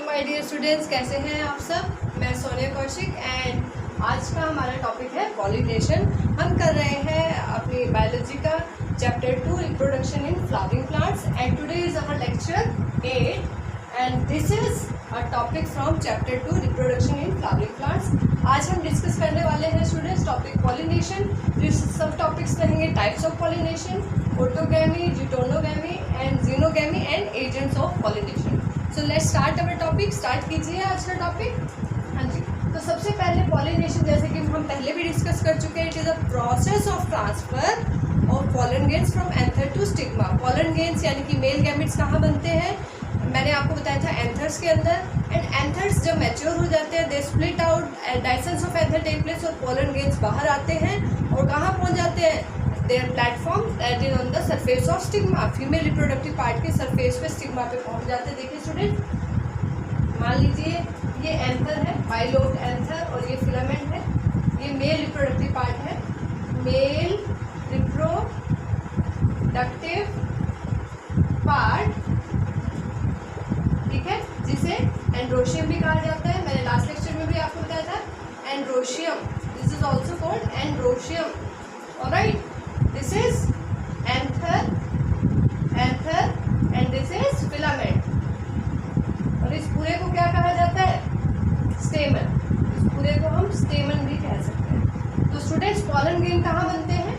My dear students, कैसे हैं आप सब। मैं सोनिया कौशिक एंड आज का हमारा टॉपिक है पॉलिनेशन। हम कर रहे हैं अपनी बायोलॉजी का chapter 2 reproduction in flowering plants and today is our lecture 8 and this is a topic from chapter 2 reproduction in flowering plants. आज हम डिस्कस करने वाले हैं students topic pollination. Subtopics रहेंगे types of pollination, autogamy, geitonogamy and xenogamy and agents of pollination. So let's start our topic. Start कीजिए आज का topic. हाँ जी, तो सबसे पहले पॉलिनेशन, जैसे कि हम पहले भी डिस्कस कर चुके हैं, it is a process of transfer of pollen grains from anther to stigma. Pollen grains यानी कि मेल गैमेट्स कहाँ बनते हैं, मैंने आपको बताया था एंथर्स के अंदर। एंड एंथर्स जब मैच्योर हो जाते हैं they split out, dehiscence of anther take place और पॉलन ग्रेन्स बाहर आते हैं और कहाँ पहुँच जाते हैं, there platform that is on the surface of stigma. Female reproductive part के सरफेस पे स्टिग्मा पे पहुंच जाते हैं। देखिए स्टूडेंट, मान लीजिए ये एंथर है, बाइलोब एंथर, और ये फिलामेंट है। ये मेल रिप्रोडक्टिव पार्ट है, मेल रिप्रोडक्टिव पार्ट, ठीक है, जिसे एंड्रोशियम भी कहा जाता है। मैंने लास्ट लेक्चर में भी आपको बताया था androecium, this is also called androecium. Alright, this is anther and this is filament। और इस पूरे को क्या कहा जाता है, स्टेमन। इस पूरे को हम स्टेमन भी कह सकते हैं। तो स्टूडेंट्स, पॉलन ग्रेन कहाँ बनते हैं,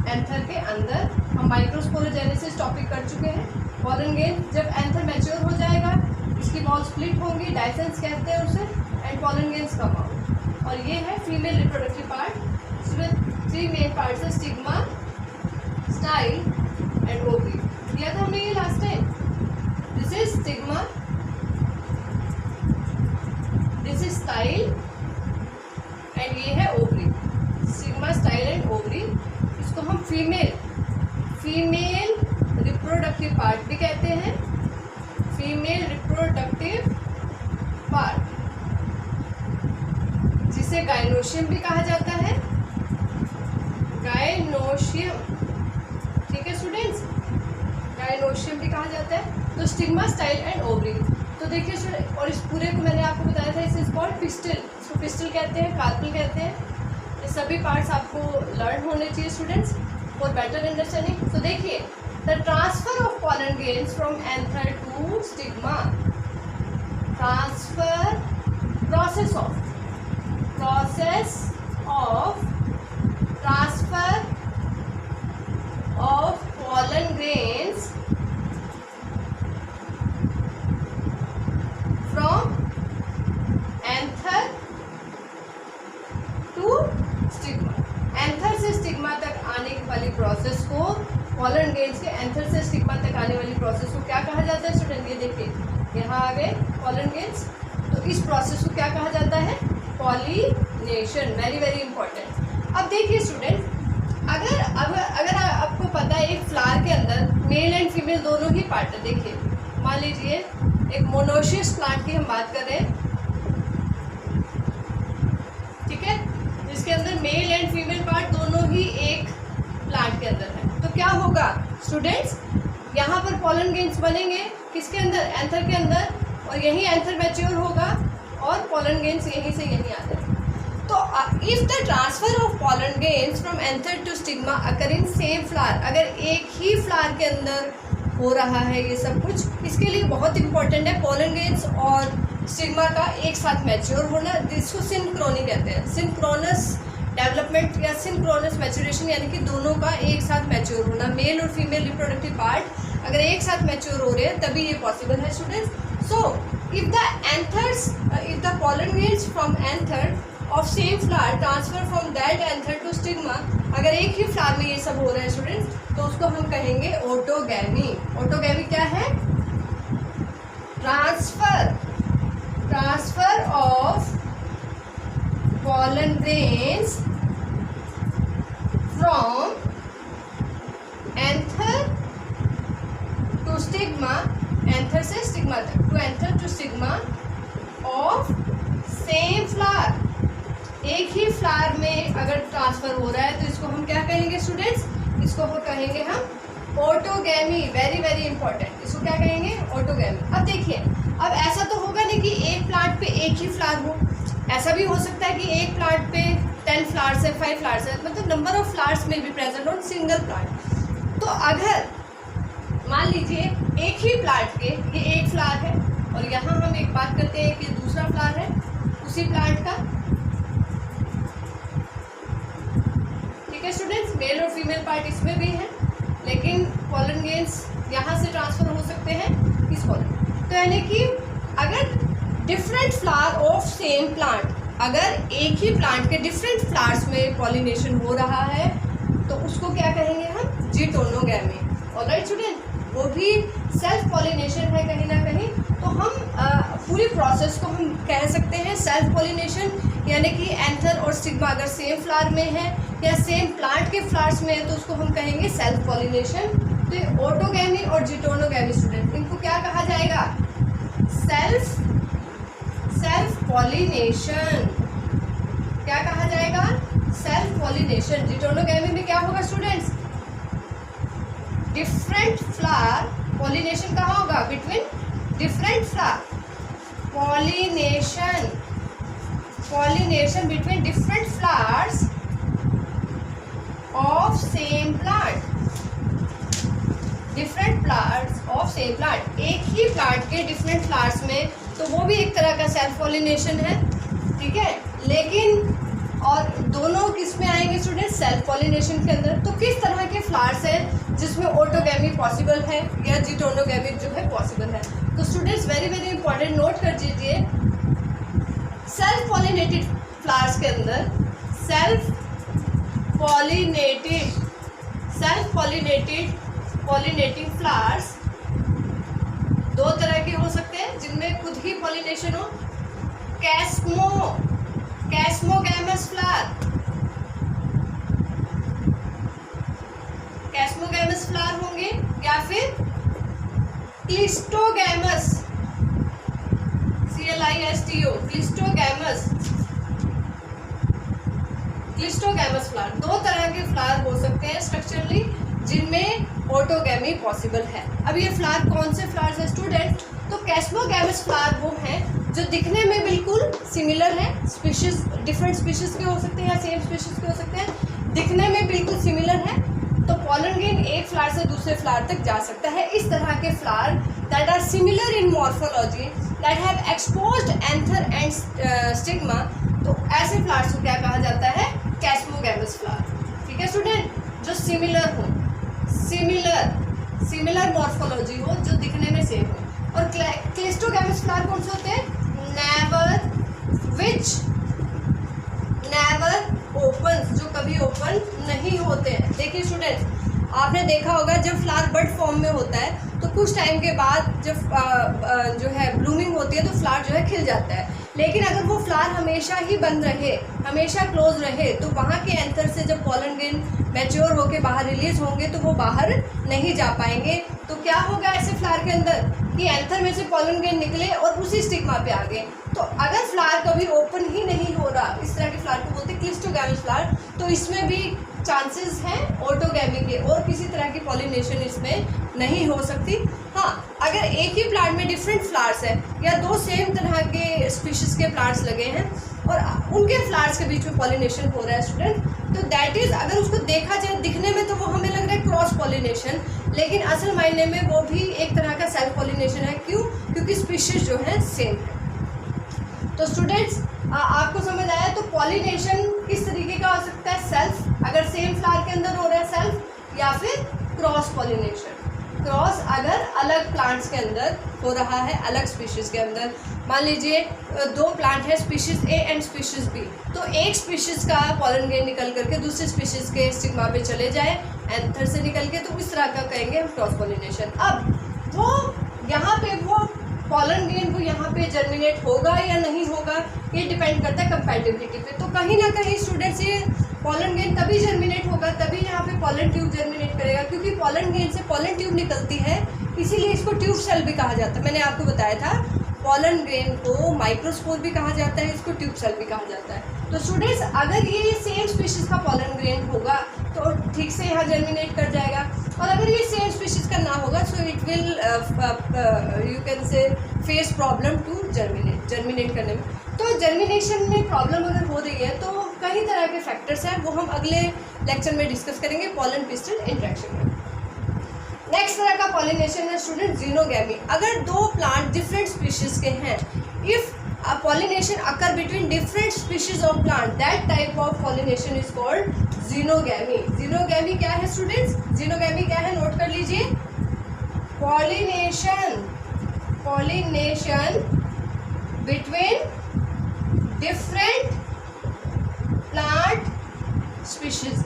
एंथर के अंदर। हम माइक्रोस्पोरोजेनेसिस टॉपिक कर चुके हैं। पॉलन ग्रेन जब एंथर मैच्योर हो जाएगा, इसकी वॉल स्प्लिट होंगी, डाइसेंस कहते हैं उसे, and pollen grains come out. और ये है फीमेल रिप्रोडक्टिव पार्ट, इसमें 3 मेन पार्ट्स है, स्टिग्मा, स्टाइल एंड ओवरी। किया था हमने ये last time. This is stigma, this is style and ये है ovary. Stigma, style and ovary, इसको हम फीमेल रिप्रोडक्टिव पार्ट भी कहते हैं। फीमेल रिप्रोडक्टिव पार्ट, जिसे गाइनोशियम भी कहा जाता है, गाइनोशियम, ठीक है स्टूडेंट्स, गाइनोशियम भी कहा जाता है। तो स्टिग्मा, स्टाइल एंड ओवरी। तो देखिए स्टूडेंट, और इस पूरे को मैंने आपको बताया था, इस कॉल्ड पिस्टल। इसको पिस्टल कहते हैं, कार्पल कहते हैं। ये सभी पार्ट्स आपको लर्न होने चाहिए स्टूडेंट्स फॉर बेटर अंडरस्टैंडिंग। तो देखिए, the transfer of pollen grains from anther to stigma, transfer, process of transfer of pollen grains from anther to stigma। Anther से स्टिग्मा तक आने वाली प्रोसेस को, पॉलन ग्रेन्स के एंथर से स्टिग्मा तक आने वाली प्रोसेस को क्या कहा जाता है स्टूडेंट। ये देखिए, यहाँ आ गए पॉलन ग्रेन्स, तो इस प्रोसेस को क्या कहा जाता है, पॉलिनेशन। Very very important. अब देखिए स्टूडेंट, अगर आपको पता है एक फ्लावर के अंदर मेल एंड फीमेल दोनों ही पार्ट है। देखिए, मान लीजिए एक मोनोशियस प्लांट की हम बात कर रहे हैं, ठीक है, जिसके अंदर मेल एंड फीमेल पार्ट दोनों ही एक प्लांट के अंदर है। तो क्या होगा स्टूडेंट्स, यहाँ पर पॉलन ग्रेन्स बनेंगे किसके अंदर, एंथर के अंदर, और यही एंथर मैच्योर होगा और पॉलन ग्रेन्स यहीं से यहीं आ जाएंगे। तो if the transfer of pollen grains from anther to stigma occur in same flower, अगर एक ही फ्लावर के अंदर हो रहा है ये सब कुछ, इसके लिए बहुत इंपॉर्टेंट है पॉलन ग्रेन्स और स्टिग्मा का एक साथ मैच्योर होना, जिसको सिंक्रोनी कहते हैं। सिंक्रोनस डेवलपमेंट या सिंक्रोनस मैच्योरेशन, यानी कि दोनों का एक साथ मैच्योर होना। मेल और फीमेल रिप्रोडक्टिव पार्ट अगर एक साथ मैच्योर हो रहे हैं तभी ये पॉसिबल है students. So if the pollen grains from anther of same flower transfer from that anther to stigma, अगर एक ही फ्लावर में ये सब हो रहा है स्टूडेंट्स, तो उसको हम कहेंगे ऑटोगैमी। ऑटोगैमी क्या है, transfer of pollen grains from anther to stigma, anther से स्टिग्मा तक, to anther to stigma of same flower. एक ही फ्लावर में अगर ट्रांसफर हो रहा है तो इसको हम क्या कहेंगे स्टूडेंट्स, इसको कहेंगे हम ऑटोगैमी। वेरी वेरी इंपॉर्टेंट, इसको क्या कहेंगे, ऑटोगैमी। अब देखिए, अब ऐसा तो होगा एक ही फ्लावर हो। ऐसा भी हो सकता है कि एक प्लांट पे 10 फ्लावर्स है, 5 फ्लावर्स है, मतलब नंबर ऑफ फ्लावर्स में भी प्रेजेंट ऑन सिंगल प्लांट। तो अगर मान लीजिए एक ही प्लांट के ये एक फ्लावर है और यहाँ हम एक बात करते हैं कि दूसरा फ्लावर है उसी प्लांट का, ठीक है स्टूडेंट्स, मेल और फीमेल पार्ट इसमें भी है, लेकिन पॉलन ग्रेन्स यहाँ से ट्रांसफर हो सकते हैं इस पॉलन। तो यानी कि अगर different flower of same plant, अगर एक ही प्लांट के डिफरेंट फ्लावर्स में पॉलिनेशन हो रहा है तो उसको क्या कहेंगे हम, जिटोनोगैमी। ऑलराइट स्टूडेंट, वो भी सेल्फ पॉलिनेशन है कहीं ना कहीं। तो हम पूरी प्रोसेस को हम कह सकते हैं सेल्फ पॉलिनेशन, यानी कि एंथर और स्टिग्मा अगर सेम फ्लावर में है या सेम प्लांट के फ्लावर्स में है तो उसको हम कहेंगे सेल्फ पॉलिनेशन। तो ये ऑटोगैमी और जिटोनोगैमी स्टूडेंट, इनको क्या कहा जाएगा, सेल्फ पॉलिनेशन। क्या कहा जाएगा, सेल्फ पॉलिनेशन। जिटोनोगैमी में क्या होगा स्टूडेंट्स, डिफरेंट फ्लावर, पॉलिनेशन कहाँ होगा, between different flower, pollination between different flowers of same plant, different flowers of same plant, एक ही प्लांट के डिफरेंट फ्लावर्स में, तो वो भी एक तरह का सेल्फ पॉलिनेशन है, ठीक है। लेकिन और दोनों किस में आएंगे स्टूडेंट, सेल्फ पॉलिनेशन के अंदर। तो किस तरह के फ्लावर्स हैं जिसमें ऑटोगैमी पॉसिबल है या जिटोनोगैमी जो है पॉसिबल है। तो स्टूडेंट्स वेरी इंपॉर्टेंट, नोट कर दीजिए, सेल्फ पॉलिनेटेड फ्लावर्स के अंदर सेल्फ पॉलिनेटिंग फ्लावर्स दो तरह के हो सकते हैं जिनमें खुद ही पॉलिनेशन हो, कैस्मोगैमस फ्लावर होंगे या फिर क्लिस्टोगैमस, CLISTO, क्लिस्टोगैमस फ्लावर। दो तरह के फ्लावर हो सकते हैं स्ट्रक्चरली जिनमें ऑटोगैमी पॉसिबल है। अब ये फ्लावर कौन से फ्लावर्स है स्टूडेंट, तो कैस्मोगैमस फ्लावर वो हैं जो दिखने में बिल्कुल सिमिलर है, स्पीशीज डिफरेंट स्पीशीज के हो सकते हैं या सेम स्पीशीज के हो सकते हैं, दिखने में बिल्कुल सिमिलर है। तो पॉलन ग्रेन एक फ्लावर से दूसरे फ्लावर तक जा सकता है। इस तरह के flower that are similar in morphology that have exposed anther and stigma, तो ऐसे फ्लावर्स को क्या कहा जाता है, कैस्मोगैमस फ्लावर। ठीक है स्टूडेंट, जो सिमिलर हो, सिमिलर मॉर्फोलॉजी हो, जो दिखने में सेम हो। और क्लिस्टोगैमस फ्लावर कौन से होते हैं, नेवर ओपन, जो कभी ओपन नहीं होते हैं। देखिए स्टूडेंट्स, आपने देखा होगा जब फ्लावर बड फॉर्म में होता है तो कुछ टाइम के बाद जब जो है ब्लूमिंग होती है तो फ्लावर जो है खिल जाता है। लेकिन अगर वो फ्लावर हमेशा ही बंद रहे, हमेशा क्लोज रहे, तो वहाँ के एंथर से जब पॉलन ग्रेन मैच्योर होकर बाहर रिलीज होंगे तो वो बाहर नहीं जा पाएंगे। तो क्या होगा ऐसे फ्लावर के अंदर कि एंथर में से पॉलन ग्रेन निकले और उसी स्टिग्मा पे आ गए। तो अगर फ्लावर कभी ओपन ही नहीं हो रहा, इस तरह के फ्लावर को बोलते हैं क्लिस्टोगैमस फ्लावर, तो इसमें भी चांसेस हैं ऑटोगैमी के, और किसी तरह की पॉलिनेशन इसमें नहीं हो सकती। हाँ, अगर एक ही प्लांट में डिफरेंट फ्लावर्स है या दो सेम तरह के स्पीशीज के प्लांट्स लगे हैं और उनके फ्लावर्स के बीच में पॉलिनेशन हो रहा है स्टूडेंट, तो दैट इज, अगर उसको देखा जाए दिखने में तो वो हमें लग रहा है क्रॉस पॉलिनेशन, लेकिन असल मायने में वो भी एक तरह का सेल्फ पॉलिनेशन है। क्यों? क्योंकि स्पीशीज जो है सेम है। तो स्टूडेंट्स आपको समझ आया, तो पॉलिनेशन किस तरीके का हो सकता है, सेल्फ, अगर सेम फ्लावर के अंदर हो रहा है सेल्फ, या फिर क्रॉस पॉलिनेशन, क्रॉस अगर अलग प्लांट्स के अंदर हो रहा है, अलग स्पीशीज के अंदर। मान लीजिए दो प्लांट है, species A and species B, तो एक स्पीशीज का पॉलन ग्रेन निकल करके दूसरे स्पीशीज के स्टिग्मा पे चले जाए एंथर से निकल के, तो इस तरह का कहेंगे हम क्रॉस पॉलिनेशन। अब वो यहाँ पे वो पॉलन ग्रेन वो यहाँ पे जर्मिनेट होगा या नहीं होगा, ये डिपेंड करता है कंपैटिबिलिटी पे। तो कहीं ना कहीं स्टूडेंट्स ये पॉलन ग्रेन तभी जर्मिनेट होगा, तभी यहाँ पे पॉलन ट्यूब जर्मिनेट करेगा, क्योंकि पॉलन ग्रेन से पॉलन ट्यूब निकलती है, इसीलिए इसको ट्यूब सेल भी कहा जाता है। मैंने आपको बताया था पॉलन ग्रेन को माइक्रोस्पोर भी कहा जाता है, इसको ट्यूब सेल भी कहा जाता है। तो स्टूडेंट्स अगर ये सेम स्पीशीज का पॉलन ग्रेन होगा तो ठीक से यहाँ जर्मिनेट कर जाएगा, और अगर ये सेम स्पीशीज का ना होगा so it will you can say face problem to germinate करने में। तो जर्मिनेशन में प्रॉब्लम अगर हो रही है तो कई तरह के फैक्टर्स हैं, वो हम अगले लेक्चर में डिस्कस करेंगे पॉलन पिस्टल इंटरेक्शन में। नेक्स्ट तरह का पॉलिनेशन है स्टूडेंट जीनोगैमी। अगर दो प्लांट डिफरेंट स्पीशीज के हैं, if a pollination occur between different species of plant, that type of pollination is called xenogamy। xenogamy क्या है स्टूडेंट्स? xenogamy क्या है, नोट कर लीजिए। pollination between different plant species।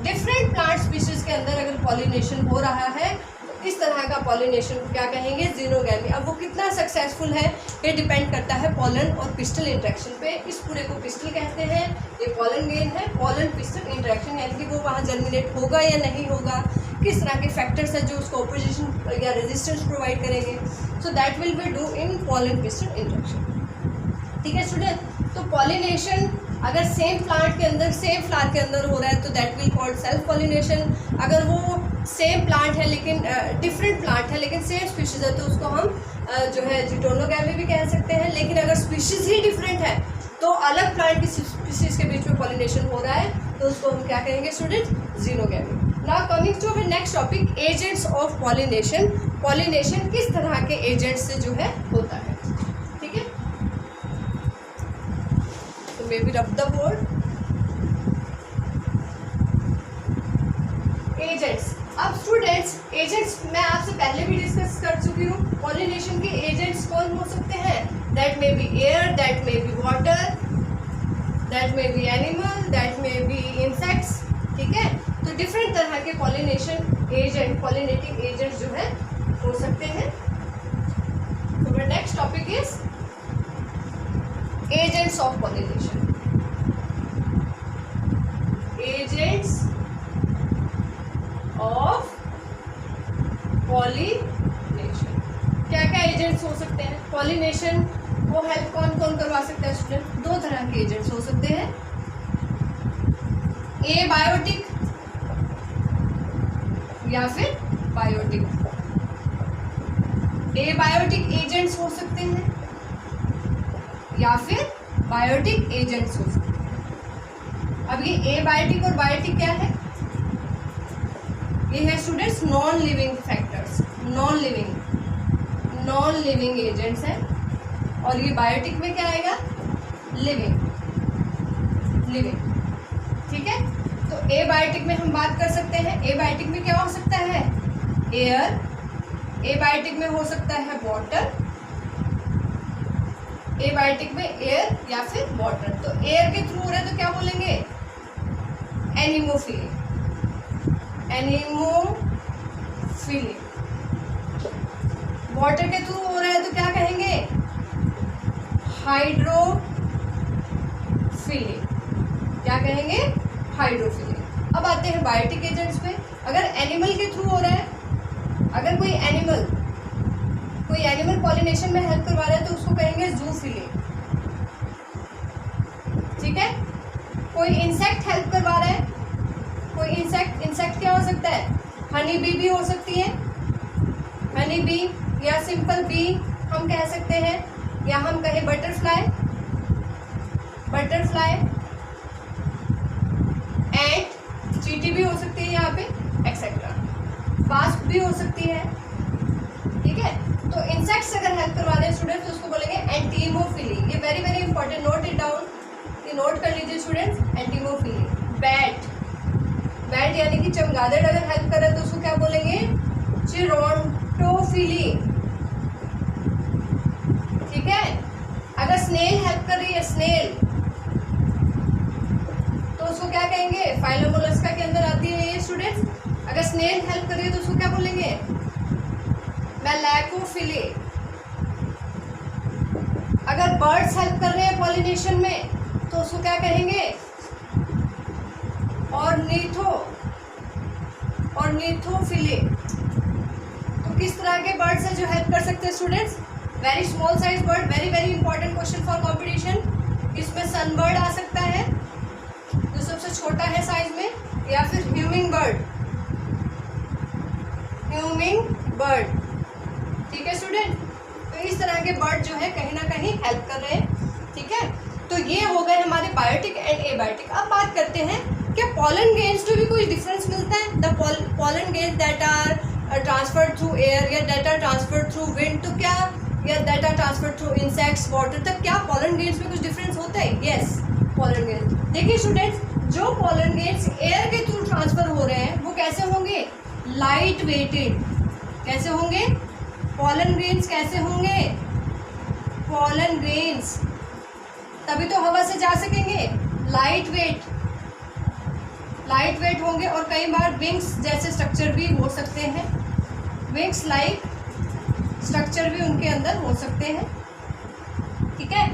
Different plant species के अंदर अगर पॉलिनेशन हो रहा है तो इस तरह का पॉलिनेशन को क्या कहेंगे, जीनोगैमी। अब वो कितना सक्सेसफुल है ये डिपेंड करता है पॉलन और पिस्टल इंटरेक्शन पे। इस पूरे को पिस्टल कहते हैं, ये पॉलन गेन है। पॉलन पिस्टल इंटरेक्शन यानी कि वो वहाँ जर्मिनेट होगा या नहीं होगा, किस तरह के फैक्टर्स हैं जो उसको ऑपोजिशन या रेजिस्टेंस प्रोवाइड करेंगे। So that will be do in pollen pistil interaction. ठीक है स्टूडेंट, तो पॉलिनेशन अगर सेम प्लांट के अंदर सेम फ्लावर के अंदर हो रहा है तो that will called self pollination. अगर वो सेम प्लांट है लेकिन डिफरेंट प्लांट है लेकिन सेम स्पीशीज है तो उसको हम जो है जीटोनोगैमी भी कह सकते हैं। लेकिन अगर स्पीशीज ही डिफरेंट है तो अलग प्लांट की स्पीशीज के बीच में पॉलिनेशन हो रहा है तो उसको हम क्या कहेंगे student, xenogamy. Now coming to next topic, agents of pollination. Pollination किस तरह के एजेंट्स से जो है होता है, ठीक है। तो मे बी रब द बोर्ड एजेंट्स। अब स्टूडेंट्स एजेंट्स मैं आपसे पहले भी डिस्कस कर चुकी हूँ। पॉलिनेशन के एजेंट्स कौन हो सकते हैं? That may be air, that may be water, that may be animal, that may be insects. ठीक है, तो डिफरेंट तरह के पॉलिनेशन एजेंट, पॉलिनेटिंग एजेंट जो है हो सकते हैं। तो next topic is agents of pollination. Agents of pollination, क्या क्या एजेंट्स हो सकते हैं? पॉलिनेशन को हेल्प कौन कौन करवा सकता है स्टूडेंट? दो तरह के एजेंट्स हो सकते हैं, ए बायोटिक या फिर बायोटिक। ए बायोटिक एजेंट्स हो सकते हैं या फिर बायोटिक एजेंट्स हो सकते हैं। अब ये ए बायोटिक और बायोटिक क्या है? ये है students non living factors, non living agents हैं। और ये बायोटिक में क्या आएगा? लिविंग। ठीक है, तो ए बायोटिक में हम बात कर सकते हैं। ए बायोटिक में क्या हो सकता है? एयर। ए बायोटिक में हो सकता है वाटर। ए बायोटिक में एयर या फिर वाटर। तो एयर के थ्रू हो रहा है तो क्या बोलेंगे? एनिमोफिली। वाटर के थ्रू हो रहा है तो क्या कहेंगे? हाइड्रोफिली। क्या कहेंगे? हाइड्रोफिली। अब आते हैं बायोटिक एजेंट्स पे। अगर एनिमल के थ्रू हो रहा है, अगर कोई एनिमल पॉलिनेशन में हेल्प करवा रहा है तो उसको कहेंगे जूफिली। ठीक है, कोई इंसेक्ट हेल्प करवा रहा है, कोई इंसेक्ट क्या हो सकता है? हनी बी भी हो सकती है, हनी बी या सिंपल बी हम कह सकते हैं, या हम कहें बटरफ्लाई एंड चींटी भी हो सकती है यहाँ पे, एक्सेट्रा। वास्प भी हो सकती है। ठीक है, तो इंसेक्ट्स अगर हेल्प करवा रहे हैं स्टूडेंट तो उसको बोलेंगे एंटीमोफिली। ये very very important, note it down, ये नोट कर लीजिए स्टूडेंट्स। एंटीमोफिली। बैट यानी कि चमगादड़ अगर हेल्प कर रहे हैं तो उसको क्या बोलेंगे? चिरोंटोफिली। ठीक है, अगर स्नेल हेल्प कर रही है, स्नेल, तो उसको क्या कहेंगे? फाइलोमोलस्का के अंदर आती है ये स्टूडेंट्स। अगर स्नेल हेल्प कर रही है तो उसको क्या बोलेंगे? मेलैकोफिली। अगर बर्ड्स हेल्प कर रहे हैं पॉलिनेशन में तो उसको क्या कहेंगे? ऑर्निथोफिली। तो किस तरह के बर्ड्स हैं जो हेल्प कर सकते हैं students? Very small size bird, very very important question for competition. इसमें सनबर्ड आ सकता है जो सबसे छोटा है साइज में, या फिर ह्यूमिंग बर्ड। ठीक है स्टूडेंट, तो इस तरह के बर्ड हैं, कहीं ना कहीं हेल्प कर रहे हैं, ठीक है। तो ये हो गए हमारे बायोटिक एंड एबायोटिक। अब बात करते हैं क्या पॉलन ग्रेन्स में भी कोई डिफरेंस मिलता है। The pollen grains that are transferred through air या that are transferred through wind, तो क्या या that are transferred through insects water, तक क्या पॉलन ग्रेन्स में कुछ डिफरेंस होता है। यस, पॉलन ग्रेन्स देखिए स्टूडेंट्स, जो पॉलन ग्रेन्स एयर के थ्रू ट्रांसफर हो रहे हैं वो कैसे होंगे, लाइट वेटेड। कैसे होंगे पॉलन ग्रेन्स, कैसे होंगे पॉलन ग्रेन्स, तभी तो हवा से जा सकेंगे। लाइट वेट होंगे और कई बार विंग्स जैसे स्ट्रक्चर भी हो सकते हैं, विंग्स लाइक स्ट्रक्चर भी उनके अंदर हो सकते हैं, ठीक है।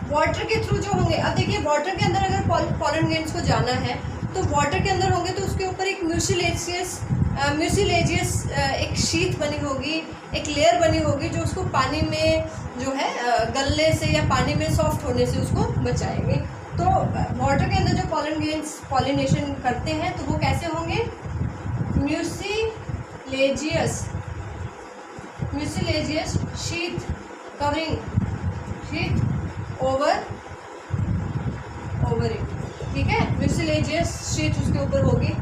वाटर के थ्रू जो होंगे, अब देखिए वाटर के अंदर अगर पॉलन ग्रेन्स को जाना है तो वाटर के अंदर होंगे तो उसके ऊपर एक म्यूसिलेजियस एक शीट बनी होगी, एक लेयर बनी होगी जो उसको पानी में जो है गलने से या पानी में सॉफ्ट होने से उसको बचाएंगे। तो वाटर के अंदर जो पॉलन ग्रेन्स पॉलिनेशन करते हैं तो वो कैसे होंगे, mucilaginous sheet covering sheet over it, ठीक है। म्यूसिलेजियस शीट उसके ऊपर होगी।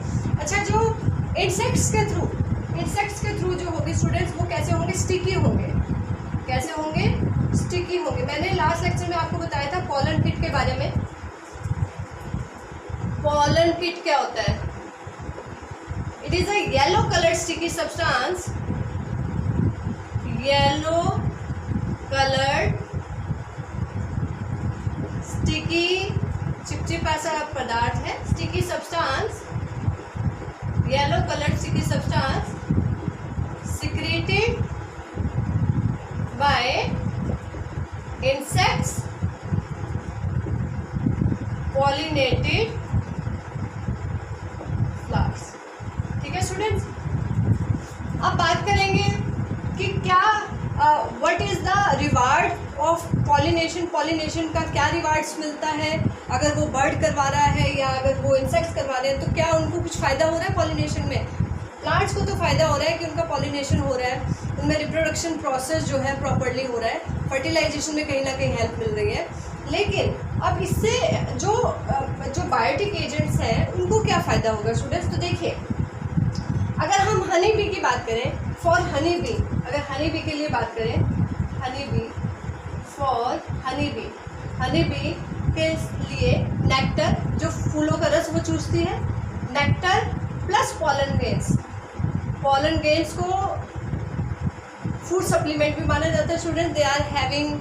अच्छा, जो इंसेक्ट्स के थ्रू जो होगी स्टूडेंट्स, वो कैसे होंगे, स्टिकी होंगे। कैसे होंगे, स्टिकी होंगे। मैंने लास्ट लेक्चर में आपको बताया था पॉलन किट के बारे में। पॉलन किट क्या होता है, it is a yellow coloured sticky substance, yellow coloured sticky चिपचिपा सा पदार्थ है, sticky substance, yellow coloured sticky substance secreted by insects, pollinated flowers, ठीक है स्टूडेंट्स। अब बात करेंगे कि क्या what is the reward of pollination. Pollination का क्या रिवार्ड्स मिलता है, अगर वो बर्ड करवा रहा है या अगर वो इंसेक्ट्स करवा रहे हैं तो क्या उनको कुछ फ़ायदा हो रहा है पॉलिनेशन में। प्लांट्स को तो फ़ायदा हो रहा है कि उनका पॉलिनेशन हो रहा है, उनमें रिप्रोडक्शन प्रोसेस जो है प्रॉपरली हो रहा है, फर्टिलाइजेशन में कहीं ना कहीं हेल्प मिल रही है। लेकिन अब इससे जो बायोटिक एजेंट्स हैं उनको क्या फ़ायदा होगा स्टूडेंट्स। तो देखिए, अगर हम हनी बी की बात करें, फॉर हनी बी, अगर हनी बी के लिए बात करें, honey bee for honey bee के लिए नेक्टर, जो फूलों का रस वो चूसती है, नेक्टर प्लस पॉलन ग्रेन्स को फूड सप्लीमेंट भी माना जाता है student. They are having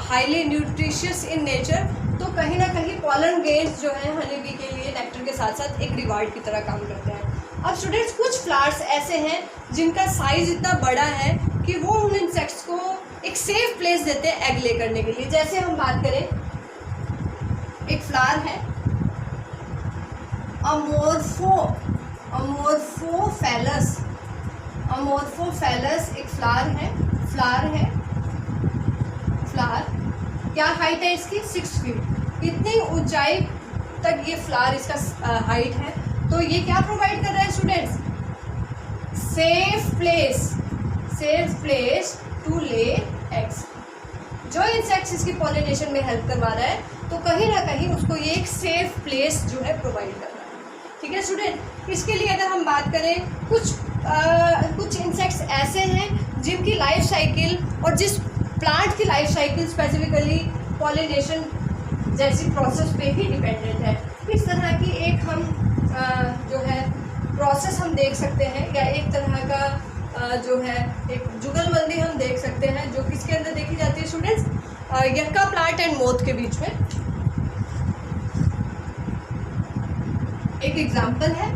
highly nutritious in nature. तो कहीं ना कहीं पॉलन ग्रेन्स जो है हनी बी के लिए नेक्टर के साथ साथ एक रिवार्ड की तरह काम करते हैं। अब स्टूडेंट्स, कुछ फ्लावर्स ऐसे हैं जिनका साइज इतना बड़ा है कि वो उन इंसेक्ट्स को एक सेफ प्लेस देते हैं एग ले करने के लिए। जैसे हम बात करें, एक फ्लावर है अमोर्फोफैलस, एक फ्लावर है। क्या हाइट है इसकी, 6 फीट। इतनी ऊंचाई तक ये फ्लावर इसका हाइट है। तो ये क्या प्रोवाइड कर रहा है students, safe place to lay eggs. जो इंसेक्ट्स इसकी पॉलिनेशन में हेल्प करवा रहा है तो कहीं ना कहीं उसको ये एक सेफ प्लेस जो है प्रोवाइड कर रहा है, ठीक है स्टूडेंट। इसके लिए अगर हम बात करें, कुछ इंसेक्ट्स ऐसे हैं जिनकी लाइफ साइकिल और जिस प्लांट की लाइफ साइकिल स्पेसिफिकली पॉलिनेशन जैसी प्रोसेस पे ही डिपेंडेंट है। इस तरह की एक हम जो है प्रोसेस हम देख सकते हैं, या एक तरह का जो है एक जुगलबंदी हम देख सकते हैं, जो किसके अंदर देखी जाती है स्टूडेंट्स, यक्का प्लांट एंड मोथ के बीच में। एक एग्जाम्पल है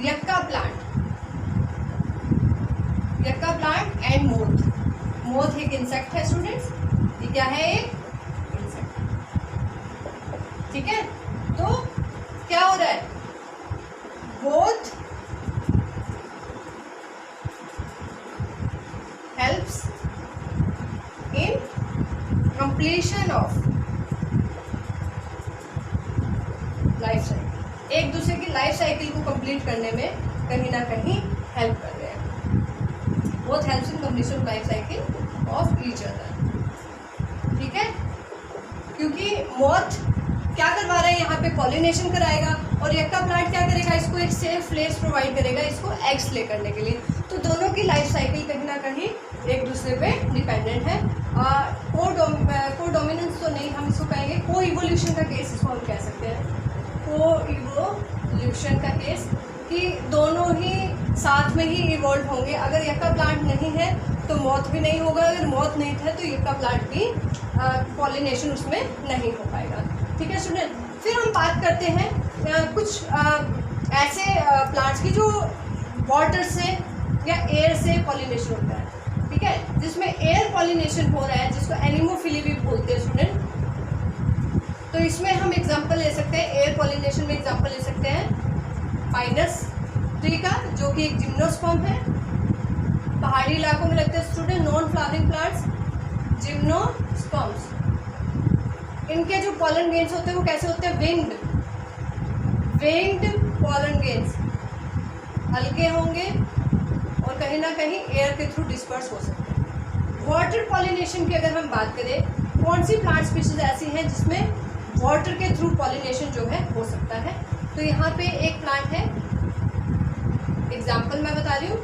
यक्का प्लांट एंड मोथ एक इंसेक्ट है स्टूडेंट्स। ये क्या है, एक इंसेक्ट, ठीक है। तो क्या हो रहा है, both helps in completion of life cycle, एक दूसरे की लाइफ साइकिल को कंप्लीट करने में कहीं ना कहीं हेल्प कर रहे हैं। Both helps in completion of life cycle of each other, ठीक है। क्योंकि मोथ क्या करवा रहा है यहाँ पे, पॉलिनेशन कराएगा, और यक्का प्लांट क्या करेगा, इसको एक सेफ प्लेस प्रोवाइड करेगा इसको एग्स ले करने के लिए। तो दोनों की लाइफ साइकिल कहीं ना कहीं एक दूसरे पे डिपेंडेंट है। को डोमिनेंस तो नहीं, हम इसको कहेंगे को इवोल्यूशन का केस, इसको हम कह सकते हैं को इवोल्यूशन का केस, कि दोनों ही साथ में ही इवॉल्व होंगे। अगर यक्का प्लांट नहीं है तो मौत भी नहीं होगा, अगर मौत नहीं है तो यक्का प्लांट भी पॉलिनेशन उसमें नहीं हो पाएगा, ठीक है स्टूडेंट। फिर हम बात करते हैं कुछ ऐसे प्लांट्स की जो वाटर से या एयर से पॉलिनेशन होता है, ठीक है, जिसमें एयर पॉलिनेशन हो रहा है, जिसको एनिमोफिली भी बोलते हैं स्टूडेंट। तो इसमें हम एग्जांपल ले सकते हैं, एयर पॉलिनेशन में एग्जांपल ले सकते हैं पाइनस ट्री का, जो कि एक जिम्नोस्पर्म है, पहाड़ी इलाकों में लगते हैं student. Non flowering plants gymnosperms, इनके जो पॉलन गेन्स होते हैं वो कैसे होते हैं, विंग्ड पॉलन गेन्स, हल्के होंगे और कहीं ना कहीं एयर के थ्रू डिस्पर्स हो सकते हैं। वाटर पॉलिनेशन की अगर हम बात करें, कौन सी प्लांट स्पीशीज ऐसी हैं जिसमें वाटर के थ्रू पॉलिनेशन जो है हो सकता है। तो यहाँ पे एक प्लांट है, एग्जाम्पल मैं बता रही हूँ,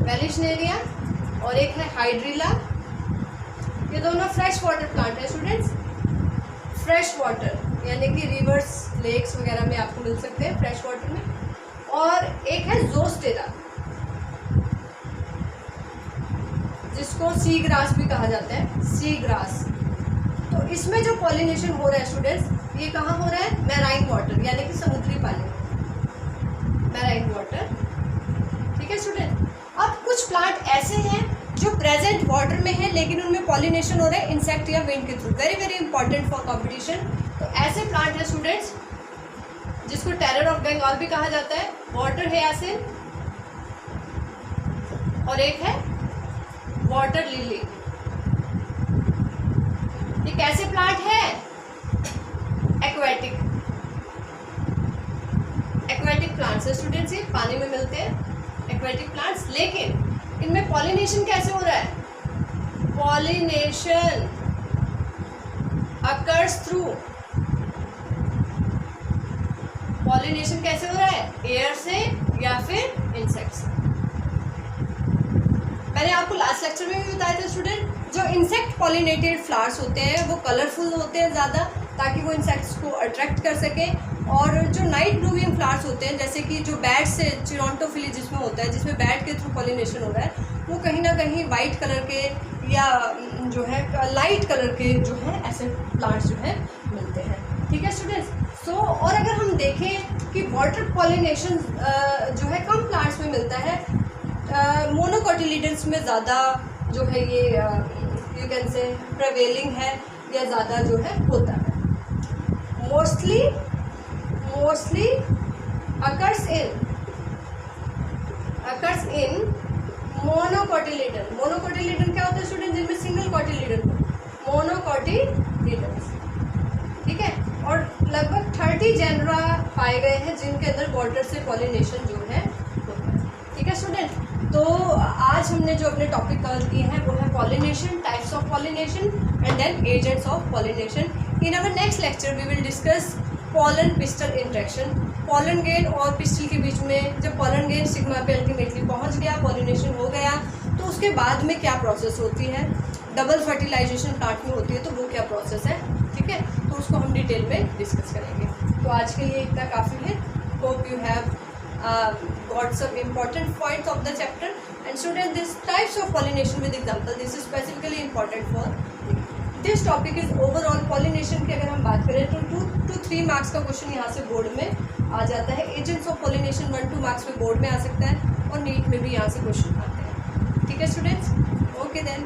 वेलिशनेरिया और एक है हाइड्रिला। ये दोनों फ्रेश वाटर प्लांट है स्टूडेंट्स, फ्रेश वाटर यानी कि रिवर्स, लेक्स वगैरह में आपको मिल सकते हैं फ्रेश वाटर में। और एक है जोस्टेरा, जिसको सी ग्रास भी कहा जाता है, सी ग्रास। तो इसमें जो पॉलिनेशन हो रहा है स्टूडेंट्स, ये कहाँ हो रहा है, मैराइन वाटर यानी कि समुद्री पानी, मैराइन वाटर, ठीक है स्टूडेंट। अब कुछ प्लांट ऐसे हैं जो प्रेजेंट वाटर में है लेकिन उनमें पॉलिनेशन हो रहा है इंसेक्ट या विंड के through, very very important for competition. तो ऐसे प्लांट है स्टूडेंट्स जिसको टेरर ऑफ बंगाल भी कहा जाता है, वाटर हयासिन, और एक है वाटर लिली। ये कैसे प्लांट है, एक्वेटिक प्लांट्स है स्टूडेंट्स, ये पानी में मिलते हैं एक्वेटिक प्लांट्स। लेकिन इनमें पॉलिनेशन कैसे हो रहा है, पॉलिनेशन अकर्स थ्रू, पॉलिनेशन कैसे हो रहा है, एयर से या फिर इंसेक्ट से। मैंने आपको लास्ट लेक्चर में भी बताया था स्टूडेंट, जो इंसेक्ट पॉलिनेटेड फ्लावर्स होते हैं वो कलरफुल होते हैं ज़्यादा, ताकि वो इंसेक्ट्स को अट्रैक्ट कर सकें। और जो नाइट ब्लूमिंग फ्लावर्स होते हैं, जैसे कि जो बैट से चिरोंटोफिली जिसमें होता है, जिसमें बैट के थ्रू पॉलिनेशन हो रहा है, वो कहीं ना कहीं वाइट कलर के या जो है लाइट कलर के जो है ऐसे प्लांट्स जो है मिलते हैं, ठीक है स्टूडेंट्स। सो और अगर हम देखें कि वाटर पॉलिनेशन जो है कम प्लांट्स में मिलता है, मोनोकोटिलिडन्स में ज़्यादा जो है ये यू कैन से प्रिवेलिंग है या ज़्यादा जो है होता है। Mostly occurs in monocotyledon. Monocotyledon क्या होता है स्टूडेंट, जिनमें सिंगल कोटिलिडन हो, मोनोकोटिलिडन्स, ठीक है। और लगभग 30 जेनरा पाए गए हैं जिनके अंदर वाटर से पॉलिनेशन जो है होता है, ठीक है स्टूडेंट। तो आज हमने जो अपने टॉपिक कवर किए हैं वो है pollination, types of pollination and then agents of pollination. In our next lecture we will discuss pollen pistil interaction. Pollen grain और पिस्टल के बीच में जब पॉलन ग्रेन स्टिग्मा पे अल्टीमेटली पहुंच गया, पॉलिनेशन हो गया, तो उसके बाद में क्या प्रोसेस होती है, डबल फर्टिलाइजेशन प्लांट में होती है, तो वो क्या प्रोसेस है, ठीक है। तो उसको हम डिटेल में डिस्कस करेंगे। तो आज के लिए इतना काफ़ी है। Hope you have got some important points of the chapter, and student this types of pollination with example, this is specifically important for this topic is overall pollination की अगर हम बात करें तो 2 to 3 मार्क्स का क्वेश्चन यहाँ से board में आ जाता है। एजेंट्स ऑफ पॉलिनेशन 1-2 मार्क्स में बोर्ड में आ सकता है और नीट में भी यहाँ से क्वेश्चन आते हैं, ठीक है स्टूडेंट्स। Okay then.